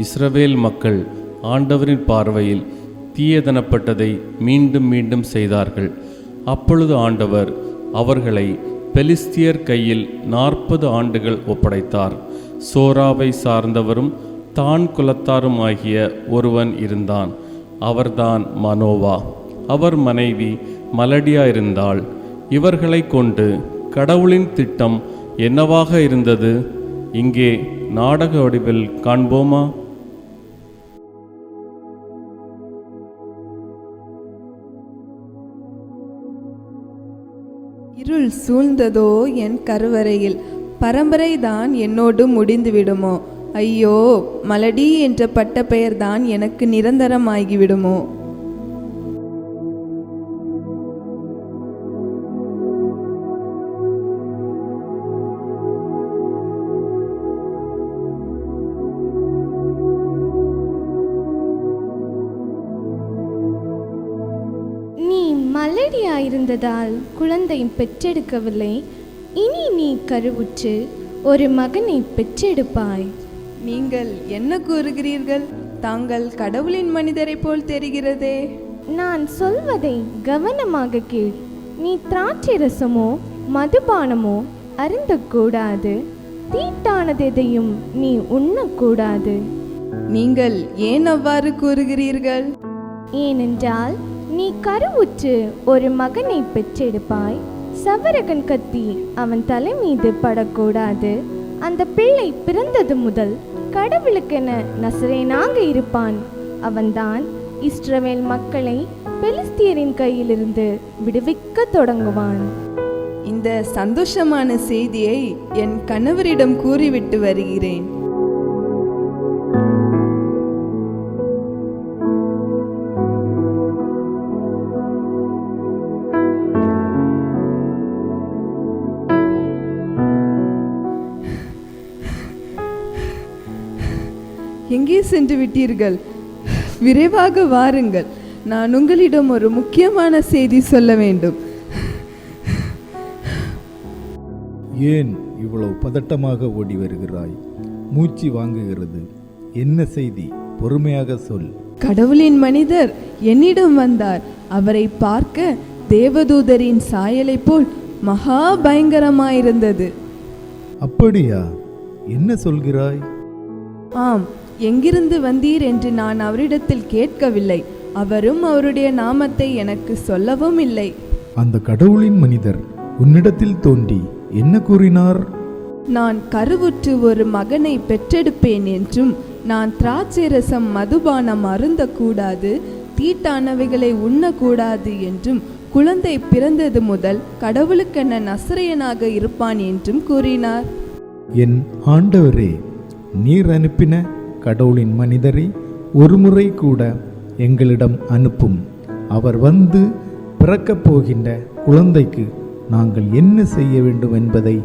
இஸ்ரவேல் மக்கள் ஆண்டவரின் பார்வையில் தீயதனப்பட்டதை மீண்டும் மீண்டும் செய்தார்கள். அப்பொழுது ஆண்டவர் அவர்களை பெலிஸ்தியர் கையில் 40 ஆண்டுகள் ஒப்படைத்தார். சோராவை சார்ந்தவரும் தான் குலத்தாரும் ஆகிய ஒருவன் இருந்தான். அவர்தான் மனோவா. அவர் மனைவி மலடியா இருந்தாள். இவர்களை கொண்டு கடவுளின் திட்டம் என்னவாக இருந்தது இங்கே நாடக வடிவில் காண்போமா? இருள் சூழ்ந்ததோ என் கருவறையில், பரம்பரைதான் என்னோடு முடிந்துவிடுமோ. ஐயோ, மலடி என்ற பட்ட பெயர்தான் எனக்கு நிரந்தரமாகிவிடுமோ. மலடியாயிருந்ததால் குழந்தை பெற்றெடுக்கவில்லை. இனி நீ கருவுற்று ஒரு மகனை பெற்றெடுப்பாய். நீங்கள் என்ன கூறுகிறீர்கள்? தாங்கள் கடவுளின் மனிதரை போல் தெரிகிறதே. நான் சொல்வதை கவனமாக கேள். நீ திராட்சை ரசமோ மதுபானமோ அருந்தக்கூடாது. தீட்டானதெதையும் நீ உண்ணக்கூடாது. நீங்கள் ஏன் அவ்வாறு கூறுகிறீர்கள்? ஏனென்றால் நீ கருவுற்று ஒரு மகனை பெற்றெடுப்பாய். சவரகன் கத்தி அவன் தலை மீது படக்கூடாது. அந்த பிள்ளை பிறந்தது முதல் கடவுளுக்கென நசரேனாக இருப்பான். அவன்தான் இஸ்ரவேல் மக்களை பெலிஸ்தியரின் கையிலிருந்து விடுவிக்க தொடங்குவான். இந்த சந்தோஷமான செய்தியை என் கணவரிடம் கூறிவிட்டு வருகிறேன். எங்கே சென்று விட்டீர்கள்? விரைவாக வாருங்கள். நான் உங்களிடம் ஒரு முக்கியமான செய்தி சொல்ல வேண்டும். ஏன் இவ்வளவு பதட்டமாக ஓடி வருகிறாய்? மூச்சு வாங்குகிறது. என்ன செய்தி? பொறுமையாக சொல். கடவுளின் மனிதர் என்னிடம் வந்தார். அவரை பார்க்க தேவதூதரின் சாயலை போல் மகா பயங்கரமாயிருந்தது. அப்படியா? என்ன சொல்கிறாய்? ஆம், எங்கிருந்து வந்தீர் என்று நான் அவரிடத்தில் கேட்கவில்லை. அவரும் அவருடைய நாமத்தை எனக்கு சொல்லவும் இல்லை. அந்த கடவுளின் மனிதர் உன்னிடத்தில் தோன்றி என்ன கூறினார்? நான் கருவுற்று ஒரு மகனை பெற்றெடுப்பேன் என்றும், நான் திராட்சை ரசம் மதுபானம் அருந்தக்கூடாது, தீட்டானவைகளை உண்ணக்கூடாது என்றும், குழந்தை பிறந்தது முதல் கடவுளுக்கென நசரேயனாக இருப்பான் என்றும் கூறினார். என் ஆண்டவரே, நீர் அனுப்பின கடவுளின் மனிதரை ஒருமுறை கூட எங்களிடம் அனுப்பும். அவர் வந்து பிறக்கப் போகின்ற குழந்தைக்கு நாங்கள் என்ன செய்ய வேண்டும் என்பதை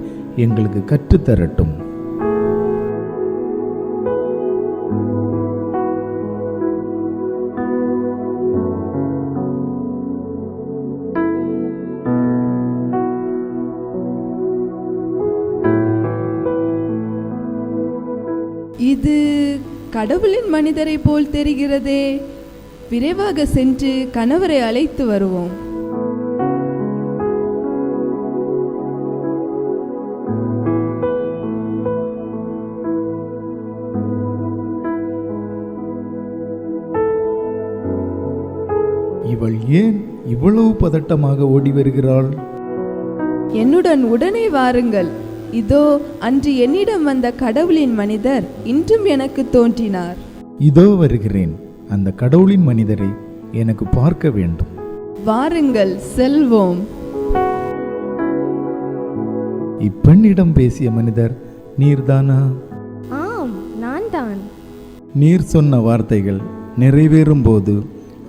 எங்களுக்கு கற்றுத்தரட்டும். இது கடவுளின் மனிதரை போல் தெரிகிறதே. விரைவாக சென்று கணவரை அழைத்து வருவோம். இவள் ஏன் இவ்வளவு பதட்டமாக ஓடி வருகிறாள்? என்னுடன் உடனே வாருங்கள். இதோ அன்று என்னிடம் வந்த கடவுளின் மனிதர் இன்றும் எனக்கு தோன்றினார். இதோ வருகிறேன். அந்த கடவுளின் மனிதரை எனக்கு பார்க்க வேண்டும். வாருங்கள், செல்வோம். இப்பெண்ணிடம் பேசிய மனிதர் நீர்தானா? ஆம், நான் தான். நீர் சொன்ன வார்த்தைகள் நிறைவேறும் போது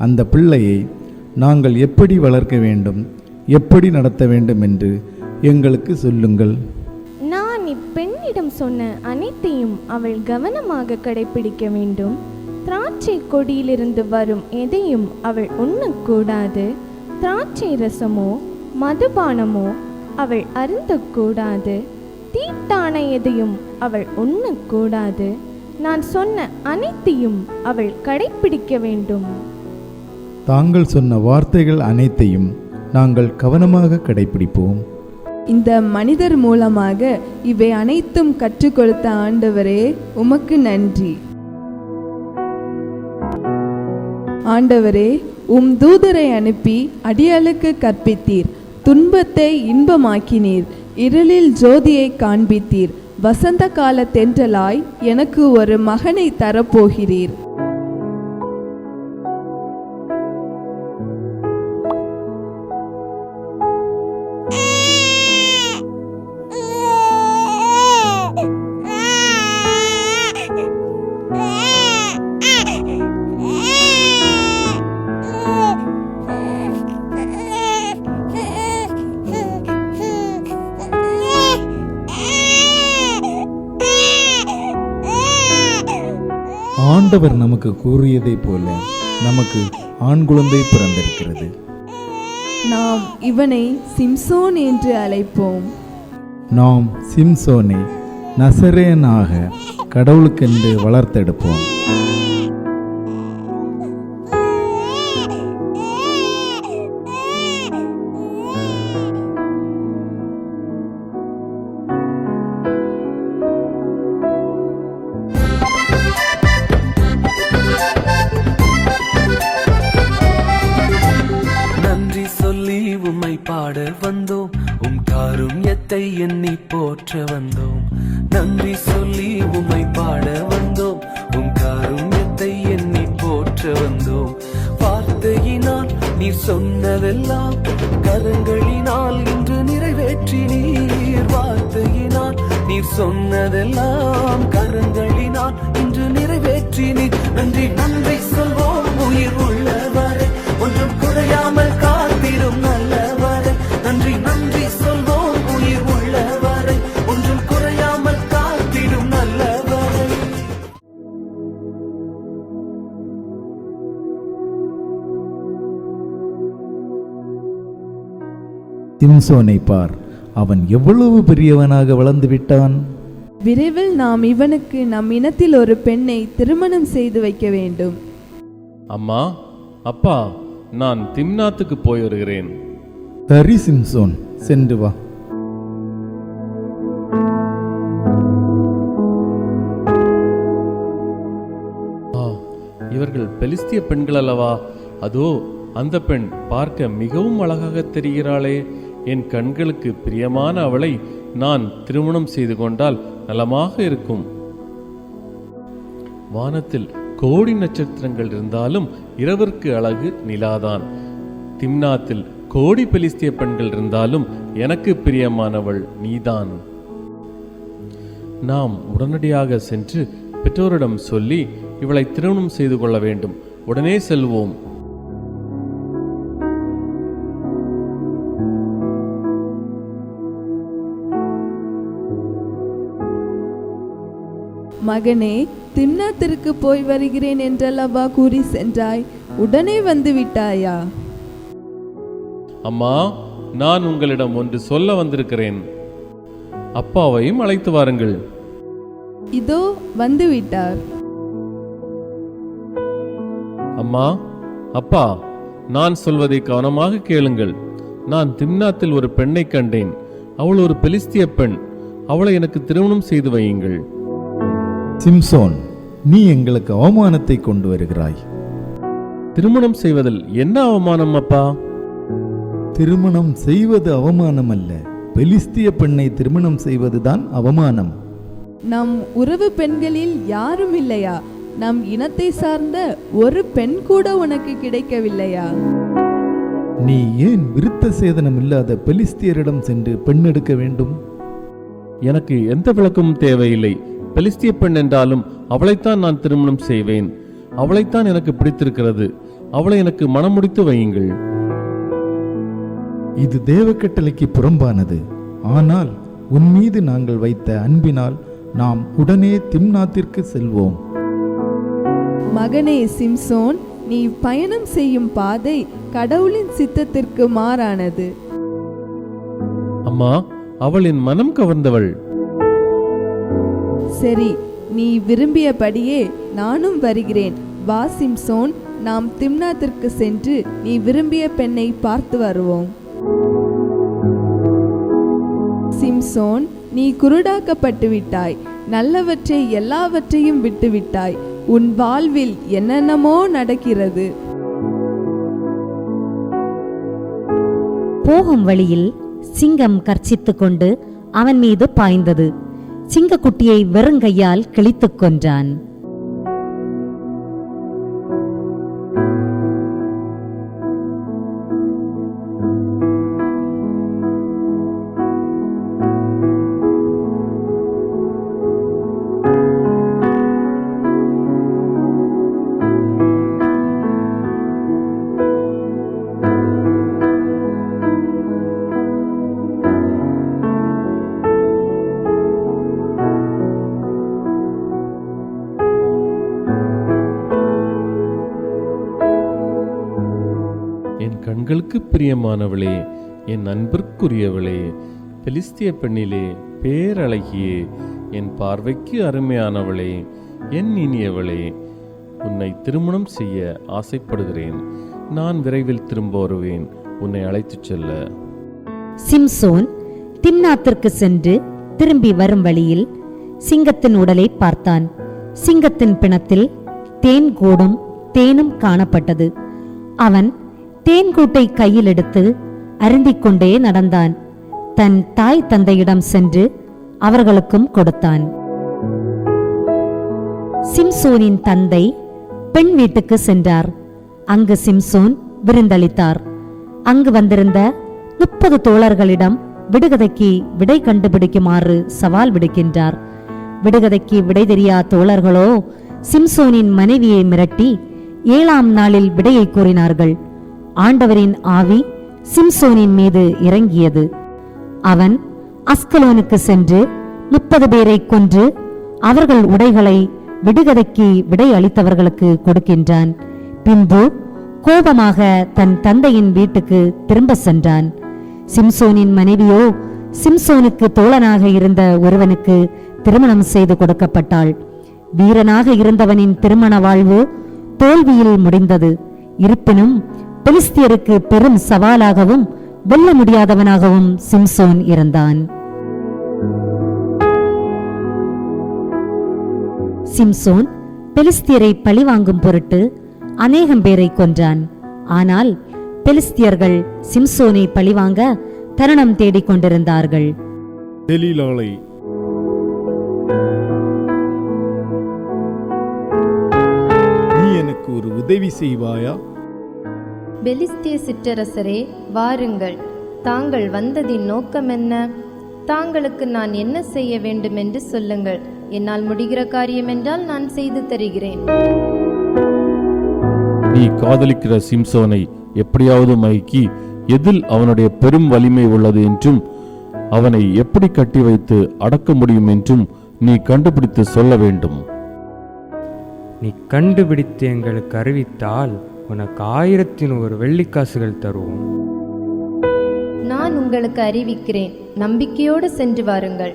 அந்த பிள்ளையை நாங்கள் எப்படி வளர்க்க வேண்டும், எப்படி நடத்த வேண்டும் என்று எங்களுக்கு சொல்லுங்கள். நான் இப்பெண்ணிடம் சொன்ன அனைத்தையும் அவள் கவனமாக கடைபிடிக்க வேண்டும். திராட்சை கொடியிலிருந்து வரும் எதையும் அவள் உண்ணக்கூடாது. திராட்சை ரசமோ மதுபானமோ அவள் அருந்தக்கூடாது. தீட்டான எதையும் அவள் உண்ணக்கூடாது. நான் சொன்ன அனைத்தையும் அவள் கடைப்பிடிக்க வேண்டும். தாங்கள் சொன்ன வார்த்தைகள் அனைத்தையும் நாங்கள் கவனமாக கடைப்பிடிப்போம். இந்த மனிதர் மூலமாக இவை அனைத்தும் கற்றுக் கொடுத்த ஆண்டவரே, உமக்கு நன்றி. ஆண்டவரே, உம் தூதரை அனுப்பி அடியாளுக்கு கற்பித்தீர். துன்பத்தை இன்பமாக்கினீர், இருளில் ஜோதியை காண்பித்தீர். வசந்த கால தென்றலாய் எனக்கு ஒரு மகனை தரப்போகிறீர். ஆண்டவர் நமக்கு கூறியதை போல நமக்கு ஆண் குழந்தை பிறந்திருக்கிறது. நாம் இவனை சிம்சோன் என்று அழைப்போம். நாம் சிம்சோனை நசரேயனாக கடவுளுக்கென்று வளர்த்தெடுப்போம். பாட வந்தோம், உம் காருண்யத்தை எண்ணி போற்ற வந்தோம். நன்றி சொல்லி உம்மை பாட வந்தோம், உம் காருண்யத்தை எண்ணி போற்ற வந்தோம். வார்த்தையினால் நீர் சொன்னதெல்லாம் கரங்களினால் இன்று நிறைவேற்றினீர். வார்த்தையினால் நீர் சொன்னதெல்லாம் கரங்களினால் இன்று நிறைவேற்றினீர். நன்றி நன்றி சொல்வோம் உயிர் உள்ளவரை, ஒன்றும் குறையாமல் காத்திடும் நல்லவரை. நன்றி நன்றி சொல்வோம் உயிர் உள்ளவரை, ஒன்றும் குறையாமல் காத்திடும் நல்லவரை. சிம்சோனை பார், அவன் எவ்வளவு பெரியவனாக வளர்ந்து விட்டான். விரைவில் நாம் இவனுக்கு நம் இனத்தில் ஒரு பெண்ணை திருமணம் செய்து வைக்க வேண்டும். அம்மா, அப்பா, நான் திம்னாத்துக்கு போய் வருகிறேன். சரி சிம்சோன், சென்று வா. இவர்கள் பெலிஸ்திய பெண்கள் அல்லவா? அதோ அந்த பெண் பார்க்க மிகவும் அழகாக தெரிகிறாளே. என் கண்களுக்கு பிரியமான அவளை நான் திருமணம் செய்து கொண்டால் நலமாக இருக்கும். வானத்தில் கோடி நட்சத்திரங்கள் இருந்தாலும் இரவிற்கு அழகு நிலாதான். திம்னாத்தில் கோடி பெலிஸ்திய பெண்கள் இருந்தாலும் எனக்கு பிரியமானவள் நீதான். நாம் உடனடியாக சென்று பெற்றோரிடம் சொல்லி இவளை திருமணம் செய்து கொள்ள வேண்டும். உடனே செல்வோம். மகனே, திம்னாத்திற்கு போய் வருகிறேன் என்றல்லவா கூறி சென்றாய்? உடனே வந்து விட்டாயா? அம்மா, நான் உங்களிடம் ஒன்று சொல்ல வந்திருக்கிறேன். அப்பாவையும் அழைத்து வாருங்கள். இதோ வந்து விட்டார். அம்மா, அப்பா, நான் சொல்வதை கவனமாக கேளுங்கள். நான் திம்னாத்தில் ஒரு பெண்ணை கண்டேன். அவள் ஒரு பெலிஸ்திய பெண். அவளை எனக்கு திருமணம் செய்து வையுங்கள். சிம்சோன், நீ எங்களுக்கு அவமானத்தை கொண்டு வருகிறாய். திருமணம் செய்வதில் என்ன அவமானம் அப்பா? திருமணம் செய்வது அவமானம் அல்ல, பெலிஸ்திய பெண்ணை திருமணம் செய்வதுதான் அவமானம். நம் உறவு பெண்களில் யாரும் இல்லையா? நம் இனத்தை சார்ந்த ஒரு பெண் கூட உனக்கு கிடைக்கவில்லையா? நீ ஏன் விருத்த சேதனம் இல்லாத பெலிஸ்தியரிடம் சென்று பெண் எடுக்க வேண்டும்? எனக்கு எந்த விளக்கமும் தேவையில்லை. பெலிஸ்திய பெண் என்றாலும் அவளைத்தான் நான் திருமணம் செய்வேன். அவளைத்தான் எனக்கு பிடித்திருக்கிறது. அவளை எனக்கு மனமுடித்து வையுங்கள். இது தேவ கட்டளைக்கு புறம்பானது. ஆனால் உன் மீது நாங்கள் வைத்த அன்பினால் நாம் உடனே திம்னாத்திற்கு செல்வோம். மகனே சிம்சோன், நீ பயணம் செய்யும் பாதை கடவுளின் சித்தத்திற்கு மாறானது. அம்மா, அவள் என் மனம் கவர்ந்தவள். சரி, நீ விரும்பியபடியே நானும் வருகிறேன். வா சிம்சோன், நாம் திம்னாத்திற்கு சென்று நீ விரும்பிய பெண்ணை பார்த்து வருவோம். சிம்சோன், நீ குருடாக்கப்பட்டு விட்டாய். நல்லவற்றை எல்லாவற்றையும் விட்டுவிட்டாய். உன் வாழ்வில் என்னென்னமோ நடக்கிறது. போகும் வழியில் சிங்கம் கர்ச்சித்துக் கொண்டு அவன் மீது பாய்ந்தது. சிங்கக்குட்டியை வெறுங்கையால் கிழித்துக் கொன்றான். என் கண்களுக்கு பிரியமானவளே, என் அன்பிற்குரியவளே, பெலிஸ்திய பெண்ணிலே பேரழகியே, என் பார்வைக்கு அருமையானவளே, என் இனியவளே, உன்னை திருமணம் செய்ய ஆசைப்படுகிறேன். நான் விரைவில் திரும்ப வருவேன் உன்னை அழைத்துச் செல்ல. சிம்சோன் திம்னாத்திற்கு சென்று திரும்பி வரும் வழியில் சிங்கத்தின் உடலை பார்த்தான். சிங்கத்தின் பிணத்தில் தேன் கூடும் தேனும் காணப்பட்டது. அவன் தேன்கூட்டை கையில் எடுத்து அருந்திக் கொண்டே நடந்தான். தன் தாய் தந்தையிடம் சென்று அவர்களுக்கும் கொடுத்தான். சிம்சோனின் தந்தை பெண் வீட்டுக்கு சென்றார். அங்கு சிம்சோன் விருந்தளித்தார். அங்கு வந்திருந்த 30 தோழர்களிடம் விடுகதைக்கு விடை கண்டுபிடிக்குமாறு சவால் விடுக்கின்றார். விடுகதைக்கு விடை தெரியா தோழர்களோ சிம்சோனின் மனைவியை மிரட்டி 7ஆம் நாளில் விடையை கூறினார்கள். ஆண்டவரின் ஆவி சிம்சோனின் மீது இறங்கியது. அவன் அஸ்கலோனுக்கு சென்று 30 பேரை கொன்று அவர்கள் உடைகளை விடுகதைக்கு விடை அளித்தவர்களுக்கு கொடுக்கின்றான். பின்பு கோபமாக தன் தந்தையின் வீட்டுக்கு திரும்ப சென்றான். சிம்சோனின் மனைவியோ சிம்சோனுக்கு தோழனாக இருந்த ஒருவனுக்கு திருமணம் செய்து கொடுக்கப்பட்டாள். வீரனாக இருந்தவனின் திருமண வாழ்வு தோல்வியில் முடிந்தது. இருப்பினும் பெலிஸ்தியருக்கு பெரும் சவாலாகவும் வெல்ல முடியாதவனாகவும் சிம்சோன் இருந்தான். சிம்சோன் பெலிஸ்தியரை பழிவாங்கும் பொருட்டு அநேகம் பேரை கொன்றான். ஆனால் பெலிஸ்தியர்கள் சிம்சோனை பழிவாங்க தருணம் தேடிக் கொண்டிருந்தார்கள். தெலீலாளை நீ எனக்கு ஒரு உதவி செய்வாயா? பெலிஸ்திய சிற்றரசரே, வாருங்கள். தாங்கள் வந்ததின் நோக்கம் என்ன? தாங்களுக்கு நான் என்ன செய்ய வேண்டும் என்று சொல்லுங்கள். என்னால் முடிகிற காரியம் என்றால் நான் செய்து தருகிறேன். நீ காதலிக்கிற சிம்சோனை எப்படியாவது மயக்கி எதில் அவனுடைய பெரும் வலிமை உள்ளது என்றும் அவனை எப்படி கட்டி வைத்து அடக்க முடியும் என்றும் நீ கண்டுபிடித்து சொல்ல வேண்டும். நீ கண்டுபிடித்து எங்களுக்கு அறிவித்தால் உனக்கு 1001 வெள்ளிக்காசுகள் தருவோம். நான் உங்களுக்கு அறிவிக்கிறேன். நம்பிக்கையோடு சென்று வாருங்கள்.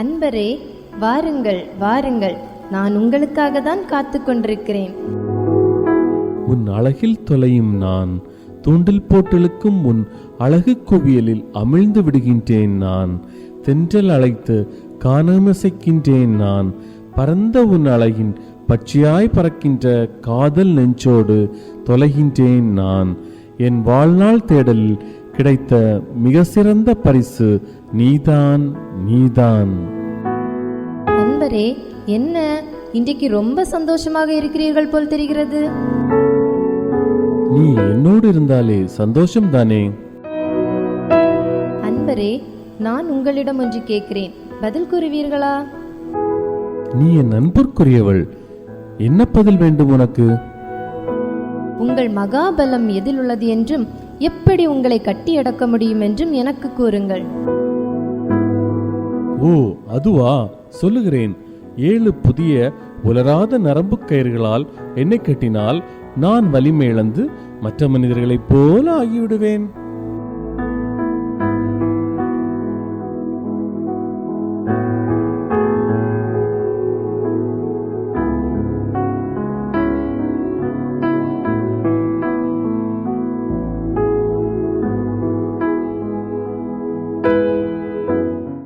அன்பரே, வாருங்கள் வாருங்கள். நான் உங்களுக்காக தான் காத்து கொண்டிருக்கிறேன். உன் அழகில் தொலையும் நான் தூண்டில் போட்டிலுக்கும் உன் அழகு குவியலில் அமிழ்ந்து விடுகின்றேன். நான் தென்றல் அழைத்து காணாமசைக்கின்றேன். நான் பரந்த உன் அழகின் பச்சையாய் பறக்கின்ற காதல் நெஞ்சோடு தொலைகின்றேன். நான் என் வாழ்நாள் தேடலில் கிடைத்த மிக சிறந்த பரிசு நீதான் நீதான். அன்பரே, என்ன இன்றைக்கு ரொம்ப சந்தோஷமாக இருக்கிறீர்கள் போல் தெரிகிறது. நீ என்னோடு இருந்தாலே சந்தோஷம்தானே? அன்பரே, நான் உங்களிடம் ஒன்று கேட்கிறேன், பதில் கூறுவீர்களா? நீ என் அன்பிற்குரியவள், என்ன பதில் வேண்டும் உனக்கு? உங்கள் மகாபலம் எதில் உள்ளது என்றும் எப்படி உங்களை கட்டி அடக்க முடியும் என்றும் எனக்கு கூறுங்கள். ஓ, அதுவா, சொல்லுகிறேன். 7 புதிய உலராத நரம்பு கயிறுகளால் என்னை கட்டினால் நான் வலிமை இழந்து மற்ற மனிதர்களைப் போல ஆகிவிடுவேன்.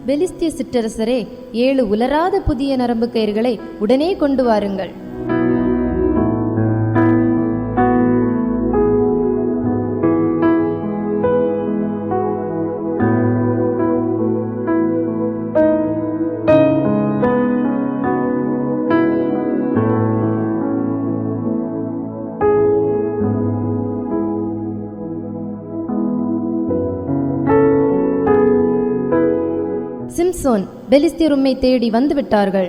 பெலிஸ்திய சிற்றரசரே, 7 உலராத புதிய நரம்பு கயிறுகளை உடனே கொண்டு வாருங்கள். சிம்சோன், பெலிஸ்தியர் உம்மை தேடி வந்து விட்டார்கள்.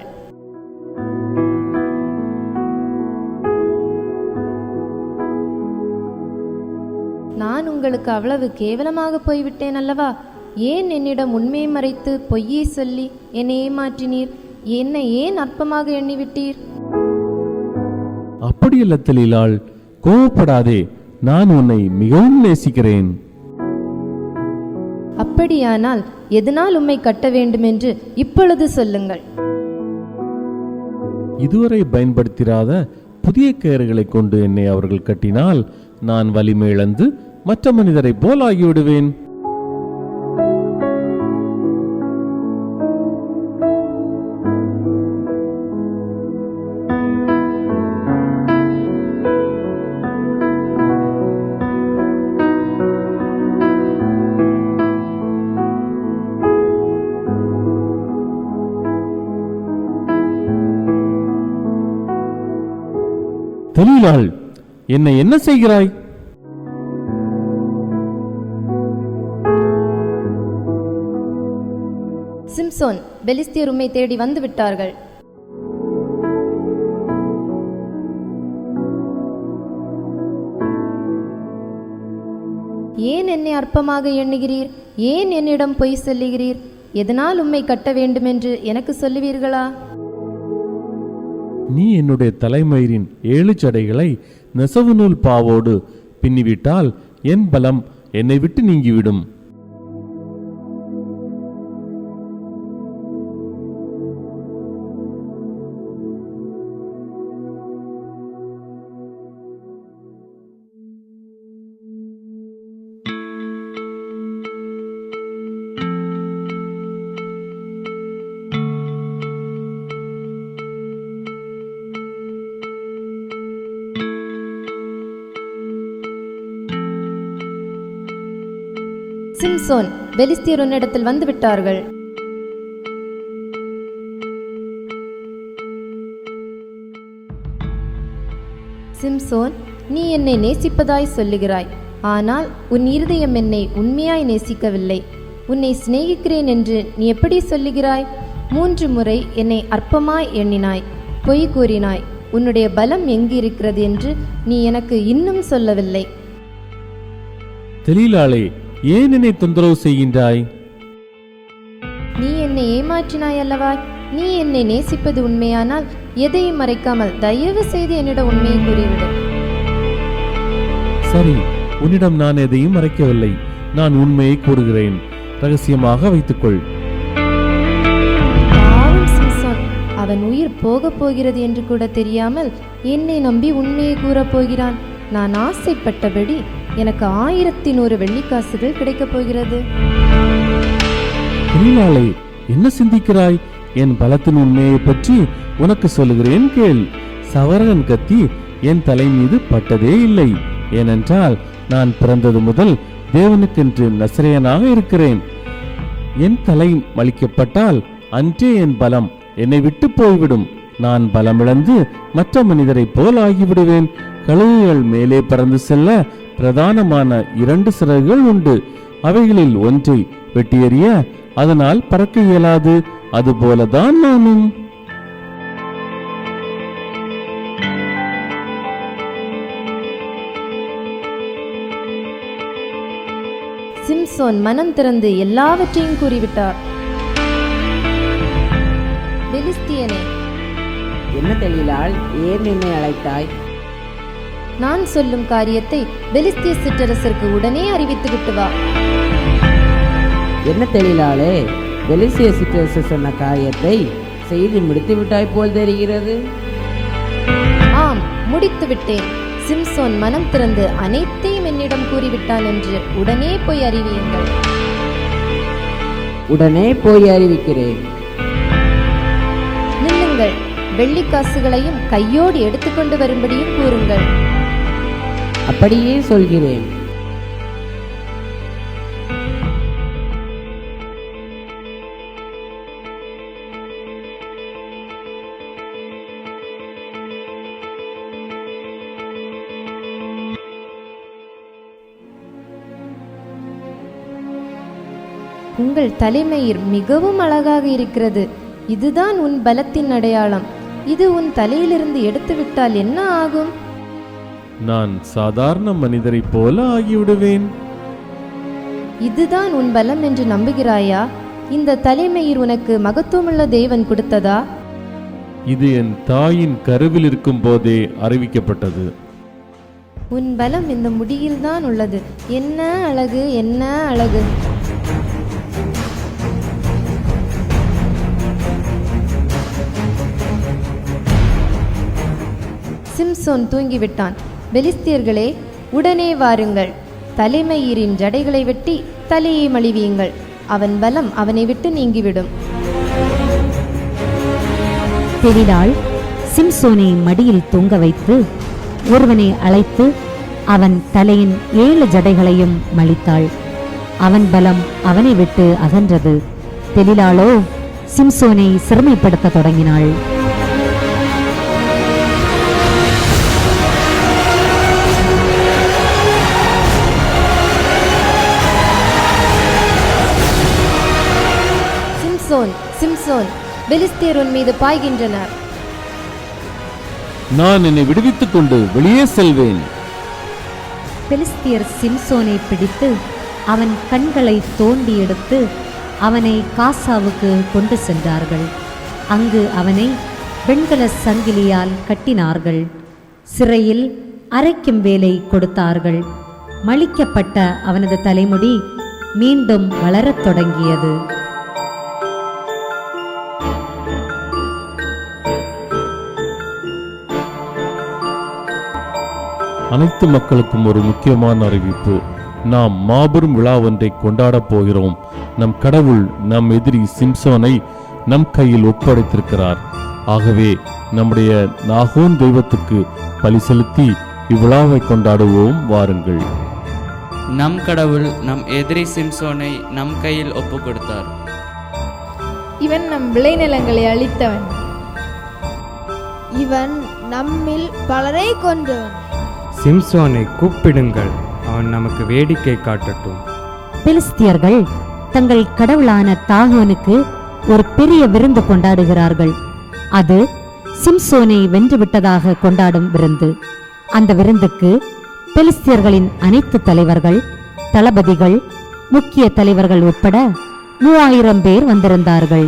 நான் உங்களுக்கு அவ்வளவு கேவலமாக போய்விட்டேன் அல்லவா? ஏன் என்னிடம் உண்மையை மறைத்து பொய்யை சொல்லி என்னை ஏமாற்றினீர்? என்னை ஏன் அற்பமாக எண்ணிவிட்டீர்? அப்படியல்ல தெலீலாள், கோபப்படாதே. நான் உன்னை மிகவும் நேசிக்கிறேன். அப்படியானால் எதனால் உம்மை கட்ட வேண்டும் என்று இப்பொழுது சொல்லுங்கள். இதுவரை பயன்படுத்திராத புதிய கயிறுகளை கொண்டு என்னை அவர்கள் கட்டினால் நான் வலிமை இழந்து மற்ற மனிதரை போல் ஆகிவிடுவேன். தெலீலாள், என்னை என்ன செய்கிறாய்? சிம்சோன், பெலிஸ்தியர் உம்மை தேடி வந்து விட்டார்கள். ஏன் என்னை அற்பமாக எண்ணுகிறீர்? ஏன் என்னிடம் பொய் சொல்லுகிறீர்? எதனால் உம்மை கட்ட வேண்டுமென்று எனக்கு சொல்லுவீர்களா? நீ என்னுடைய தலைமயிரின் 7 சடைகளை நெசவு நூல் பாவோடு பின்னிவிட்டால் என் பலம் என்னை விட்டு நீங்கிவிடும். சிம்சோன், பெலிஸ்தியர் உன்னிடத்தில் வந்து விட்டார்கள். சிம்சோன், நீ என்னை நேசிப்பதாய் சொல்லுகிறாய். ஆனால் உன் இருதயம் என்னை உண்மையாய் நேசிக்கவில்லை. உன்னை சிநேகிக்கிறேன் என்று நீ எப்படி சொல்லுகிறாய்? 3 முறை என்னை அற்பமாய் எண்ணினாய், பொய் கூறினாய். உன்னுடைய பலம் எங்கு இருக்கிறது என்று நீ எனக்கு இன்னும் சொல்லவில்லை. தெலீலாளே, ஏன் என்னை தொந்தரவு செய்கின்றாய்? நீ என்னை ஏமாற்றினாய் அல்லவா? நீ என்னை நேசிப்பது உண்மையானால் எதையும் மறைக்காமல் தயவு செய்து என்னிடம் உண்மையை கூறிவிடு. சரி, உன்னிடம் நான் எதையும் மறைக்கவில்லை. நான் உண்மையை கூறுகிறேன். ரகசியமாக வைத்துக்கொள். பாவம் சிம்சோன், அவன் உயிர் போகப் போகிறது என்று கூட தெரியாமல் என்னை நம்பி உண்மையை கூறப் போகிறான். நான் ஆசைப்பட்டபடி எனக்கு 1100 வெள்ளிக்காசுகள் கிடைக்கப் போகிறது. தெலீலாளே, என்ன சிந்திக்கிறாய்? என் பலத்தின் உண்மையை பற்றி உனக்கு சொல்லுகிறேன் கேள். சவரகன் கத்தி என் தலை மீது பட்டதே இல்லை. ஏனென்றால் நான் பிறந்தது முதல் தேவனுக்கென்று நசரேயனாக இருக்கிறேன். என் தலை மலிக்கப்பட்டால் அன்றே என் பலம் என்னை விட்டு போய்விடும். நான் பலமிழந்து மற்ற மனிதரை போல் ஆகிவிடுவேன். கழுகுகள் மேலே பறந்து செல்ல பிரதானமான 2 சிறகுகள் உண்டு. அவைகளில் ஒன்றை வெட்டி எறிய அதனால் பறக்க இயலாது. அதுபோலதான் நானும். சிம்சோன் மனம் திறந்து எல்லாவற்றையும் கூறிவிட்டார். பெலிஸ்தியனே, என்ன தெலீலாள், ஏன் என்னை அழைத்தாய்? நான் சொல்லும் காரியத்தை பெலிஸ்திய சிற்றரசருக்கு உடனே அறிவித்து விட்டு வா. என்ன தெலீலாளே, பெலிஸ்திய சிற்றரசர் சொன்ன காரியத்தை செய்து முடித்து விட்டாய் போல் தெரிகிறது. ஆம், முடித்து விட்டேன். சிம்சோன் மனம் திறந்து அனைத்தையும் என்னிடம் கூறிவிட்டான் என்று உடனே போய் அறிவியுங்கள். உடனே போய் அறிவிக்கிறேன். நில்லுங்கள், வெள்ளிக்காசுகளையும் கையோடு எடுத்துக்கொண்டு வரும்படியும் கூறுங்கள். அப்படியே சொல்கிறேன். உங்கள் தலைமயிர் மிகவும் அழகாக இருக்கிறது. இதுதான் உன் பலத்தின் அடையாளம். இது உன் தலையிலிருந்து எடுத்துவிட்டால் என்ன ஆகும்? நான் சாதாரண மனிதரைப் போல ஆகிவிடுவேன். இதுதான் உன் பலம் என்று நம்புகிறாயா? இந்த தலைமயிர் உனக்கு மகத்துவமுள்ள தேவன் கொடுத்ததா? இது என் தாயின் கருவில் இருக்கும் போதே அறிவிக்கப்பட்டது. உன் பலம் இந்த முடியில்தான் உள்ளது. என்ன அழகு, என்ன அழகு! சிம்சோன் தூங்கிவிட்டான். பெலிஸ்தியர்களே, உடனே வாருங்கள். தலைமயிரின் ஜடைகளை வெட்டி தலையை மழிவியுங்கள். அவன் பலம் அவனை விட்டு நீங்கிவிடும். தெலிலாள் சிம்சோனை மடியில் தூங்க வைத்து ஒருவனை அழைத்து அவன் தலையின் 7 ஜடைகளையும் மழித்தாள். அவன் பலம் அவனை விட்டு அகன்றது. தெலிலாளோ சிம்சோனை சிறுமைப்படுத்த தொடங்கினாள். சிம்சோன், சிம்சோன், பெலிஸ்தியர் உன் மீது பாய்கின்றனர். நான் என்னை விடுவித்துக் கொண்டு வெளியே செல்வேன். பெலிஸ்தியர் சிம்சோனை பிடித்து அவன் கண்களை தோண்டி எடுத்து அவனை காசாவுக்கு கொண்டு சென்றார்கள். அங்கு அவனை வெண்கல சங்கிலியால் கட்டினார்கள். சிறையில் அரைக்கும் வேலை கொடுத்தார்கள். மழிக்கப்பட்ட அவனது தலைமுடி மீண்டும் வளரத் தொடங்கியது. அனைத்து மக்களுக்கும் ஒரு முக்கியமான அறிவிப்பு. நாம் மாபெரும் விழா ஒன்றை கொண்டாடப் போகிறோம். நம் கடவுள் நம் எதிரி சிம்சோனை நம் கையில் ஒப்படைத்திருக்கிறார். ஆகவே நம்முடைய நாகோன் தெய்வத்துக்கு பலி செலுத்தி இவ்விழாவை கொண்டாடுவோம். வாருங்கள். நம் கடவுள் நம் எதிரி சிம்சோனை நம் கையில் ஒப்பு கொடுத்தார். இவன் நம் விளைநிலங்களை அழித்தவன். இவன் நம்மில் பலரை கொன்றவன். சிம்சோனை கூப்பிடுங்கள், அவன் நமக்கு வேடிக்கை காட்டட்டும். பெலிஸ்தியர்கள் தங்கள் கடவுளான தாகோனுக்கு ஒரு பெரிய விருந்து கொண்டாடுகிறார்கள். அது சிம்சோனை வென்றுவிட்டதாக கொண்டாடும் விருந்து. அந்த விருந்துக்கு பெலிஸ்தியர்களின் அனைத்து தலைவர்கள், தளபதிகள், முக்கிய தலைவர்கள் உட்பட 3000 பேர் வந்திருந்தார்கள்.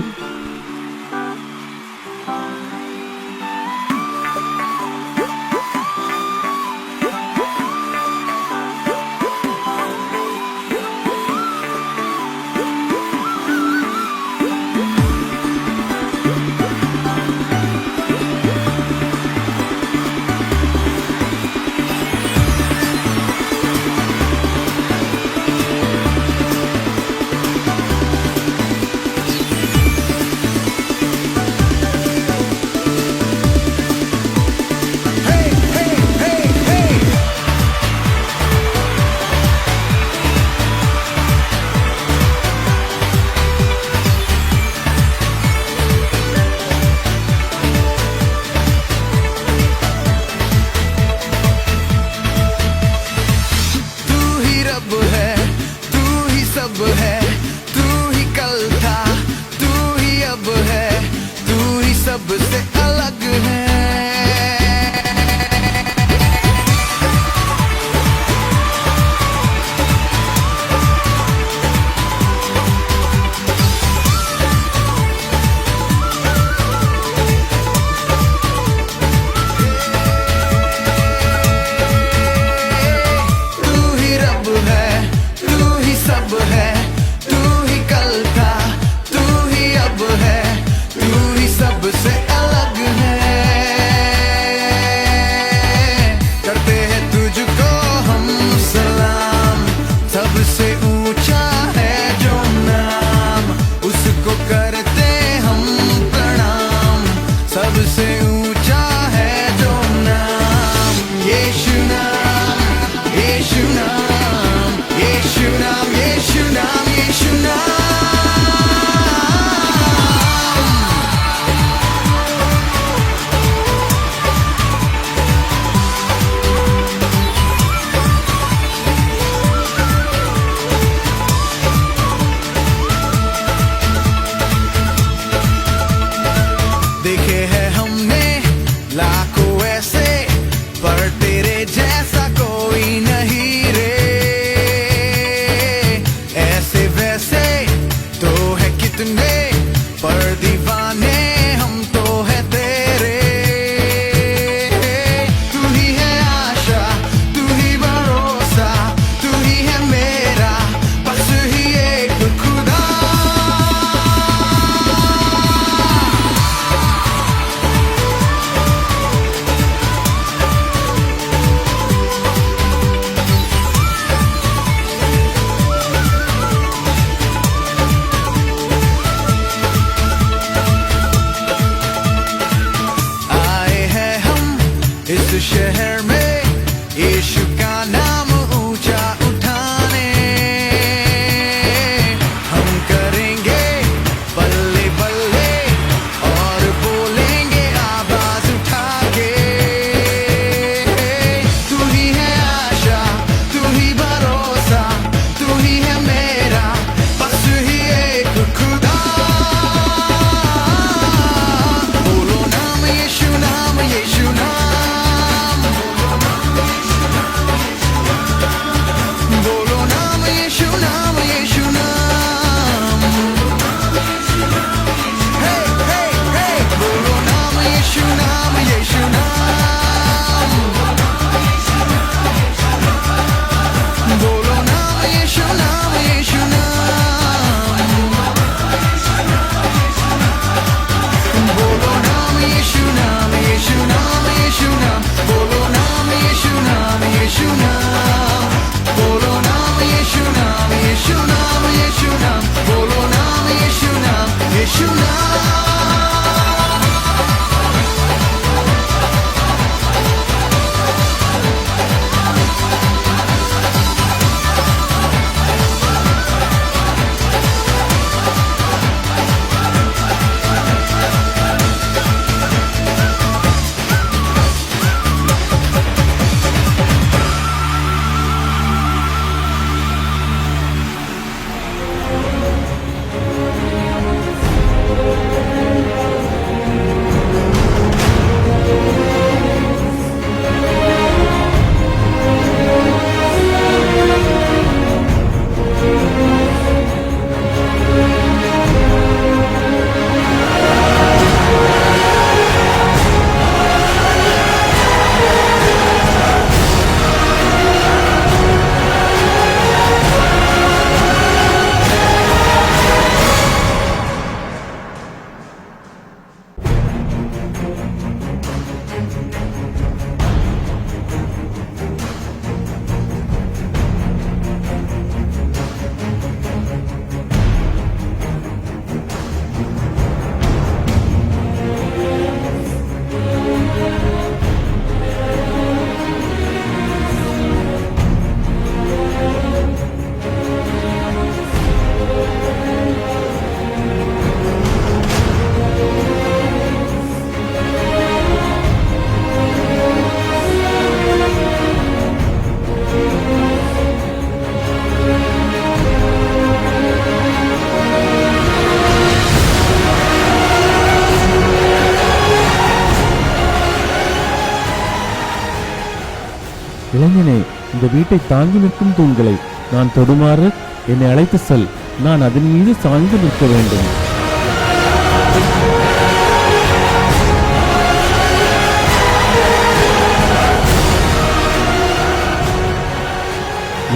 இளைஞனே, இந்த வீட்டை தாங்கி நிற்கும் தூண்களை நான் தொடுமாறு என்னை அழைத்து செல். நான் அதன் மீது சாய்ந்து நிற்க வேண்டும்.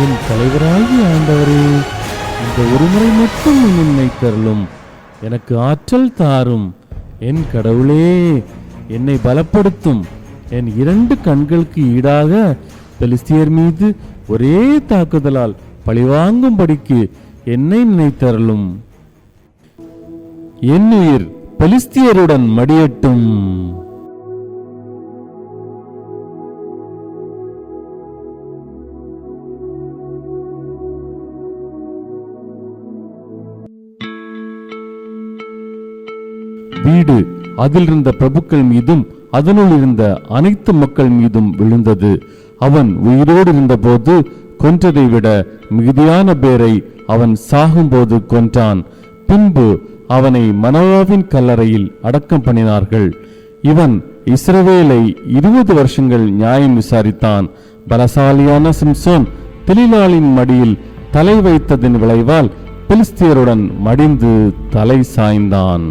என் தலைவராகிய ஆண்டவரே, இந்த ஒருமுறை மட்டும் என்னை தருளும். எனக்கு ஆற்றல் தாரும். என் கடவுளே, என்னை பலப்படுத்தும். என் 2 கண்களுக்கு ஈடாக பெலிஸ்தியர் மீது ஒரே தாக்குதலால் பழிவாங்கும்படிக்கு என்னை நினைத்தருளும். என் உயிர் பெலிஸ்தியருடன் மடியட்டும். வீடு அதில் இருந்த பிரபுக்கள் மீதும் அதனுள் இருந்த அனைத்து மக்கள் மீதும் விழுந்தது. அவன் உயிரோடு இருந்தபோது கொன்றதை விட மிகுதியான பேரை அவன் சாகும்போது கொன்றான். பின்பு அவனை மனோவாவின் கல்லறையில் அடக்கம் பண்ணினார்கள். இவன் இஸ்ரவேலை 20 வருஷங்கள் நியாயம் விசாரித்தான். பலசாலியான சிம்சோன் தெலீலாளின் மடியில் தலை வைத்ததின் விளைவால் பெலிஸ்தியருடன் மடிந்து தலை சாய்ந்தான்.